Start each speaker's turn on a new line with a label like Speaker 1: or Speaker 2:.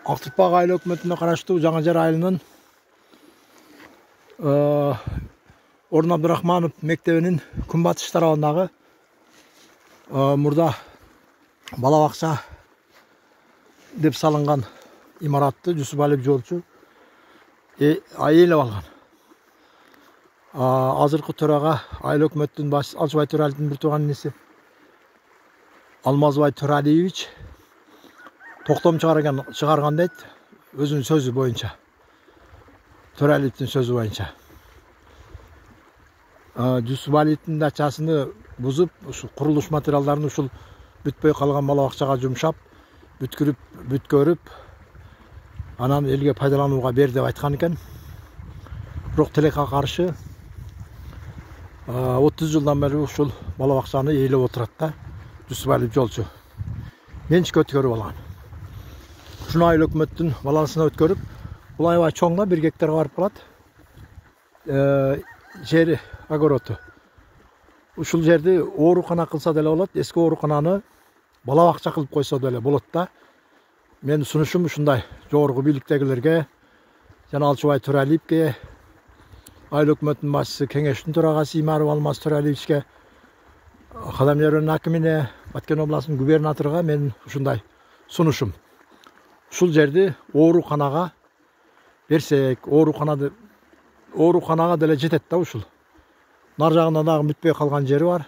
Speaker 1: Актырпак айыл өкмөтүнө караштуу Жаңа Жар айылынын Орун Абдурахманов мектебинин күнбатыш тарабындагы мурда бала бакча деп салынган имаратты Жусупалиев жолчу ээлеп алган. Азыркы төрага айыл өкмөттүн баш Алчыбай Төралиевдин бир тууган инеси Алмазбай Төралиевич токтом чыгарган дейт, өзүнүн сөзү боюнча. Төралиевдин сөзү боюнча. Жусупалиевдин дачасыны бузуп, ушул курулуш материалдарын ушул бүтпөй калган бала бакчага жумшап, бүткөрүп, анан элге пайдаланууга бер деп айткан экен. Бирок тилекке каршы 30 жылдан бери ушул бала бакчаны ээлеп отурат да Жусупалиев жолчу. Менчикке өткөрүп алган. Ушуну айыл өкмөттүн балансына өткөрүп, бул аябай чоң да, 1 гектарга барып калат. Жери огороду. Ушул жерди оорукана кылса деле болот, эски оорукананы бала бакча кылып койсо деле болот да. Мен сунушум ушундай жогорку бийликтегилерге, жана Алчыбай Төралиевге, айыл өкмөттүн башчысы кеңештин төрагасы Имаров Алмаз Төралиевичке, Кадамжер акимине, Баткен областынын губернаторуга мен ушундай сунушум. Ушул жерди ооруканага берсек, ооруканага деле жетет да ушул. Нар жагында дагы бүтпөй калган жери бар.